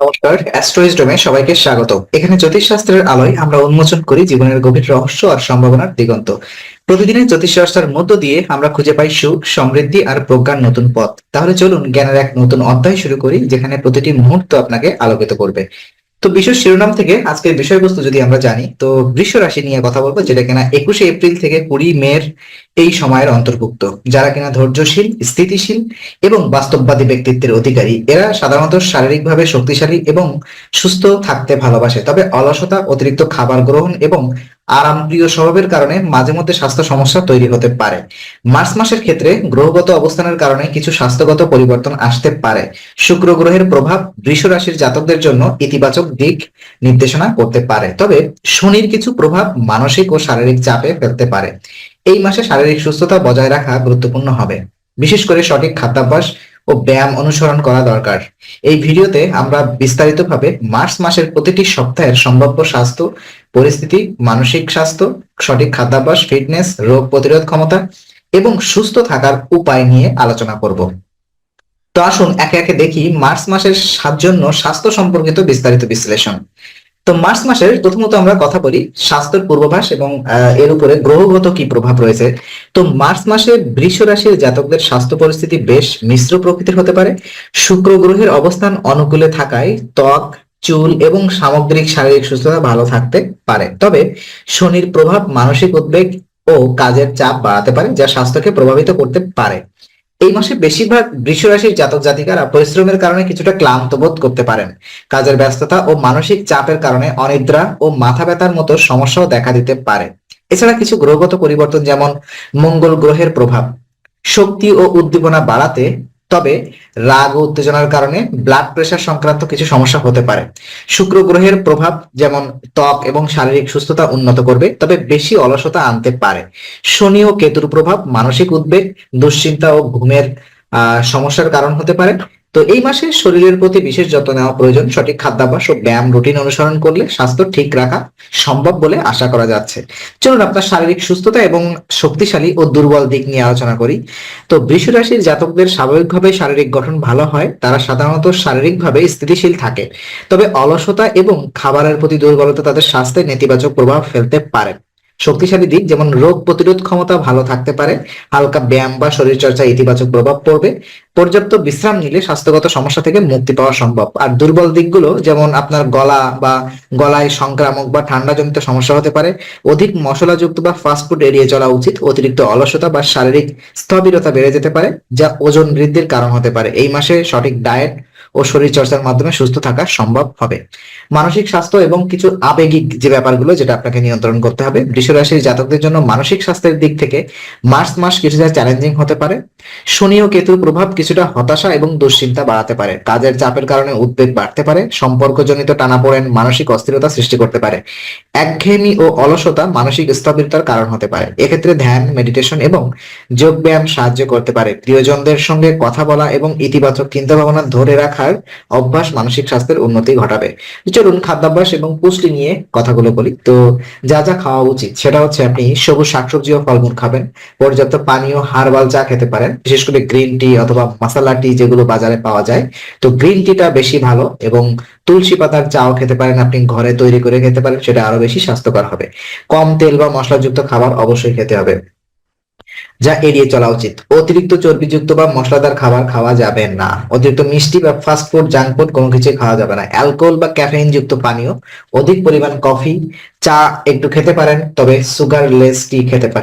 নমস্কার, অ্যাস্ট্রোইজডমে সবাইকে স্বাগত। এখানে জ্যোতিষশাস্ত্রের আলোয় আমরা উন্মোচন করি জীবনের গভীর রহস্য আর সম্ভাবনার দিগন্ত। প্রতিদিনের জ্যোতিষচর্চার মধ্য দিয়ে আমরা খুঁজে পাই সুখ, সমৃদ্ধি আর প্রজ্ঞার নতুন পথ। তাহলে চলুন জ্ঞানের এক নতুন অধ্যায় শুরু করি, যেখানে প্রতিটি মুহূর্ত আপনাকে আলোকিত করবে। তো বিশেষ শিরোনাম থেকে আজকের বিষয়বস্তু যদি আমরা জানি, তো বৃষ রাশি নিয়ে কথা বলবো, যেটা কিনা 21 এপ্রিল থেকে 20 মের এই সময়ের অন্তর্ভুক্ত। যারা কিনা ধৈর্যশীল, স্থিতিশীল এবং বাস্তববাদী ব্যক্তিত্বের অধিকারী, এরা সাধারণত শারীরিকভাবে শক্তিশালী এবং সুস্থ থাকতে ভালোবাসে। তবে অলসতা, অতিরিক্ত খাবার গ্রহণ এবং আরামপ্রিয় স্বভাবের কারণে মাঝে মধ্যে স্বাস্থ্য সমস্যা তৈরি হতে পারে। মার্চ মাসের ক্ষেত্রে গ্রহগত অবস্থানের কারণে কিছু স্বাস্থ্যগত পরিবর্তন আসতে পারে। শুক্র গ্রহের প্রভাব বৃষ রাশির জাতকদের জন্য ইতিবাচক দিক নির্দেশনা করতে পারে, তবে শনির কিছু প্রভাব মানসিক ও শারীরিক চাপে ফেলতে পারে। এই মাসে শারীরিক সুস্থতা বজায় রাখা গুরুত্বপূর্ণ হবে, বিশেষ করে সঠিক খাদ্যাভ্যাস ও ব্যায়াম অনুসরণ করা দরকার। এই ভিডিওতে আমরা বিস্তারিতভাবে মার্চ মাসের প্রতিটি সপ্তাহের সম্ভাব্য স্বাস্থ্য পরিস্থিতি, মানসিক স্বাস্থ্য, সঠিক খাদ্যাভ্যাস, ফিটনেস, রোগ প্রতিরোধ ক্ষমতা এবং সুস্থ থাকার উপায় নিয়ে আলোচনা করব। তো আসুন একে একে দেখি মার্চ মাসের জন্য স্বাস্থ্য সম্পর্কিত বিস্তারিত বিশ্লেষণ। তো মার্চ মাসের প্রথমত আমরা কথা বলি স্বাস্থ্যের পূর্বাভাস এবং এর উপরে গ্রহগত কি প্রভাব রয়েছে। তো মার্চ মাসে বৃষ রাশির জাতকদের স্বাস্থ্য পরিস্থিতি বেশ মিশ্র প্রকৃতির হতে পারে। শুক্র গ্রহের অবস্থান অনুকূলে থাকায় ত্বক, চুল এবং সামগ্রিক শারীরিক সুস্থতা ভালো থাকতে পারে, তবে শনির প্রভাব মানসিক উদ্বেগ ও কাজের চাপ বাড়াতে পারে, যা স্বাস্থ্যকে প্রভাবিত করতে পারে। এই মাসে বেশিরভাগ বৃষ রাশির জাতক জাতিকারা পরিশ্রমের কারণে কিছুটা ক্লান্ত বোধ করতে পারেন। কাজের ব্যস্ততা ও মানসিক চাপের কারণে অনিদ্রা ও মাথা ব্যথার মতো সমস্যাও দেখা দিতে পারে। এছাড়া কিছু গ্রহগত পরিবর্তন, যেমন মঙ্গল গ্রহের প্রভাব শক্তি ও উদ্দীপনা বাড়াতে, তবে রাগ ও উত্তেজনার কারণে ব্লাড প্রেশার সংক্রান্ত কিছু সমস্যা হতে পারে। শুক্র গ্রহের প্রভাব যেমন ত্বক এবং শারীরিক সুস্থতা উন্নত করবে, তবে বেশি অলসতা আনতে পারে। শনি ও কেতুর প্রভাব মানসিক উদ্বেগ, দুশ্চিন্তা ও ঘুমের সমস্যার কারণ হতে পারে। তো এই মাসে শরীরের প্রতি বিশেষ যত্ন নেওয়া প্রয়োজন। সঠিক খাদ্যাভ্যাস ও ব্যায়াম রুটিন অনুসরণ করলে স্বাস্থ্য ঠিক রাখা সম্ভব বলে আশা করা যাচ্ছে। চলুন আপনার শারীরিক সুস্থতা এবং শক্তিশালী ও দুর্বল দিক নিয়ে আলোচনা করি। তো বৃষ রাশির জাতকদের স্বাভাবিকভাবে শারীরিক গঠন ভালো হয়, তারা সাধারণত শারীরিকভাবে স্থিতিশীল থাকে, তবে অলসতা এবং খাবারের প্রতি দুর্বলতা তাদের স্বাস্থ্যে নেতিবাচক প্রভাব ফেলতে পারে। শক্তিশালী দিক যেমন রোগ প্রতিরোধ ক্ষমতা ভালো থাকতে পারে, হালকা ব্যায়াম বা শরীরচর্চা ইতিবাচক প্রভাব পড়বে। পর্যাপ্ত বিশ্রাম নিলে স্বাস্থ্যগত সমস্যা থেকে মুক্তি পাওয়া সম্ভব। আর দুর্বল দিকগুলো যেমন আপনার গলা বা গলায় সংক্রামক বা ঠান্ডা জনিত সমস্যা হতে পারে। অধিক মশলাযুক্ত বা ফাস্টফুড এড়িয়ে চলা উচিত। অতিরিক্ত অলসতা বা শারীরিক স্থবিরতা বেড়ে যেতে পারে, যা ওজন বৃদ্ধির কারণ হতে পারে। এই মাসে সঠিক ডায়েট ও শরীর চর্চার মাধ্যমে সুস্থ থাকা সম্ভব হবে। মানসিক স্বাস্থ্য এবং কিছু আবেগিক যে ব্যাপারগুলো, যেটা আপনাকে নিয়ন্ত্রণ করতে হবে। বৃষ রাশির জাতকদের জন্য মানসিক স্বাস্থ্যের দিক থেকে মার্চ মাস কিছুটা চ্যালেঞ্জিং হতে পারে। শনি ও কেতুর প্রভাব কিছুটা হতাশা এবং দুশ্চিন্তা বাড়াতে পারে। কাজের চাপের কারণে উদ্বেগ বাড়তে পারে। সম্পর্কজনিত টানাপোড়েন মানসিক অস্থিরতা সৃষ্টি করতে পারে। একঘেয়েমি ও অলসতা মানসিক স্থবিরতার কারণ হতে পারে। এক্ষেত্রে ধ্যান, মেডিটেশন এবং যোগ ব্যায়াম সাহায্য করতে পারে। প্রিয়জনদের সঙ্গে কথা বলা এবং ইতিবাচক চিন্তা ভাবনা ধরে রাখার অভ্যাস মানসিক স্বাস্থ্যের উন্নতি ঘটাবে। চলুন খাদ্যাভ্যাস এবং পুষ্টি নিয়ে কথাগুলো বলি। তো যা যা খাওয়া উচিত সেটা হচ্ছে আপনি সবুজ শাকসবজি ও ফলমূল খাবেন। পর্যাপ্ত পানীয় হার্বাল চা খেতে পারেন, বিশেষ করে গ্রিন টি অথবা মশলা টি যেগুলো বাজারে পাওয়া যায়। তো গ্রিন টিটা বেশি ভালো, এবং তুলসী পাতার চাও খেতে পারেন, আপনি ঘরে তৈরি করে খেতে পারেন, সেটা আরো বেশি স্বাস্থ্যকর হবে। কম তেল বা মশলাযুক্ত খাবার অবশ্যই খেতে হবে, যা এড়িয়ে চলা উচিত। অতিরিক্ত চর্বিযুক্ত বা মশলাদার খাবার খাওয়া যাবে না। অতিরিক্ত মিষ্টি বা ফাস্ট ফুড, জাঙ্ক ফুড কোনো কিছু খাওয়া যাবে না। অ্যালকোহল বা ক্যাফেইন যুক্ত পানীয়, অধিক পরিমাণ কফি, চা একটু খেতে পারেন, তবে সুগারলেস টি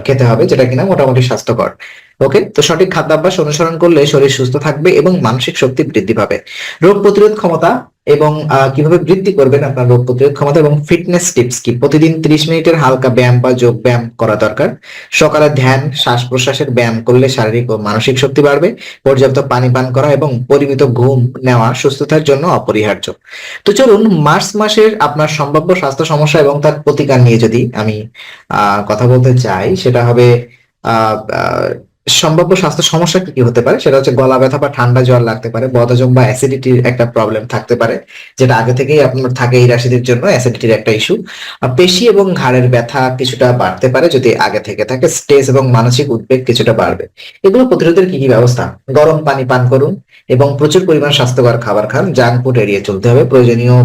খেতে হবে, যেটা কিনা মোটামুটি স্বাস্থ্যকর। ওকে, তো সঠিক খাদ্যাভ্যাস অনুসরণ করলে শরীর সুস্থ থাকবে এবং মানসিক শক্তি বৃদ্ধি পাবে। রোগ প্রতিরোধ ক্ষমতা এবং কিভাবে বৃদ্ধি করবেন আপনার রোগ প্রতিরোধ ক্ষমতা এবং ফিটনেস টিপস কি। প্রতিদিন 30 মিনিটের হালকা ব্যায়াম বা যোগ ব্যায়াম করা দরকার। সকালে ধ্যান, শ্বাস প্রশ্বাসের ব্যায়াম করলে শারীরিক ও মানসিক শক্তি বাড়বে। পর্যাপ্ত পানি পান করা এবং পরিমিত ঘুম নেওয়া সুস্থতার জন্য অপরিহার্য। তো চলুন মার্চ মাসের আপনার সম্ভাব্য স্বাস্থ্য সমস্যা এবং তার প্রতিকার নিয়ে যদি আমি কথা বলতে চাই, সেটা হবে সম্ভাব্য স্বাস্থ্য সমস্যা কি কি হতে পারে সেটা হচ্ছে গলা ব্যথা বা ঠান্ডা জ্বর লাগতে পারে, বদহজম বা অ্যাসিডিটির একটা প্রবলেম থাকতে পারে, যেটা আগে থেকেই আপনার থাকে এই রাশিদের জন্য অ্যাসিডিটির একটা ইস্যু। পেশি এবং ঘাড়ের ব্যথা কিছুটা বাড়তে পারে যদি আগে থেকে থাকে, স্ট্রেস এবং মানসিক উদ্বেগ কিছুটা বাড়বে। এগুলো প্রতিরোধের কি কি ব্যবস্থা? গরম পানি পান করুন এবং প্রচুর পরিমাণ স্বাস্থ্যকর খাবার খান, জাঙ্ক ফুড এড়িয়ে চলতে হবে, প্রয়োজনীয়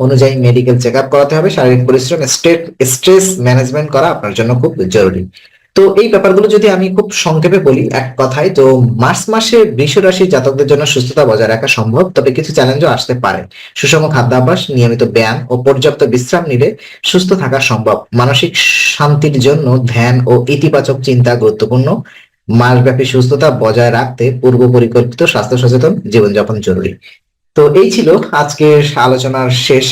অনুযায়ী মেডিকেল চেক আপ করাতে হবে, শারীরিক পরিশ্রম, স্ট্রেস ম্যানেজমেন্ট করা আপনার জন্য খুব জরুরি। তো এই ব্যাপারগুলো যদি আমি খুব সংক্ষেপে বলি এক কথায়, তো মার্চ মাসে বৃষ রাশির জাতকদের জন্য সুস্থতা বজায় রাখা সম্ভব, তবে কিছু চ্যালেঞ্জও আসতে পারে। সুষম খাদ্যাভ্যাস, নিয়মিত ব্যায়াম ও পর্যাপ্ত বিশ্রাম নিলে সুস্থ থাকা সম্ভব। মানসিক শান্তির জন্য ধ্যান ও ইতিবাচক চিন্তা গুরুত্বপূর্ণ। মাসব্যাপী সুস্থতা বজায় রাখতে পূর্ব পরিকল্পিত স্বাস্থ্য সচেতন জীবনযাপন জরুরি। তো এই ছিল আজকের আলোচনার শেষ।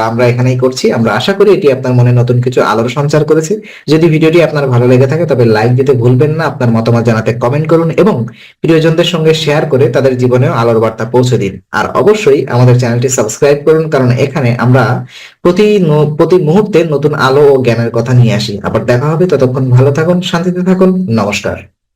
আমরা এখানেই করছি। আমরা আশা করি এটি আপনার মনে নতুন কিছু আলোর সঞ্চার করেছে। যদি ভিডিওটি আপনার ভালো লেগে থাকে তবে লাইক দিতে ভুলবেন না, আপনার মতামত জানাতে কমেন্ট করুন এবং প্রিয়জনদের সঙ্গে শেয়ার করে তাদের জীবনেও আলোর বার্তা পৌঁছে দিন। আর অবশ্যই আমাদের চ্যানেলটি সাবস্ক্রাইব করুন, কারণ এখানে আমরা প্রতি মুহূর্তে নতুন আলো ও জ্ঞানের কথা নিয়ে আসি। আবার দেখা হবে, ততক্ষণ ভালো থাকুন, শান্তিতে থাকুন। নমস্কার।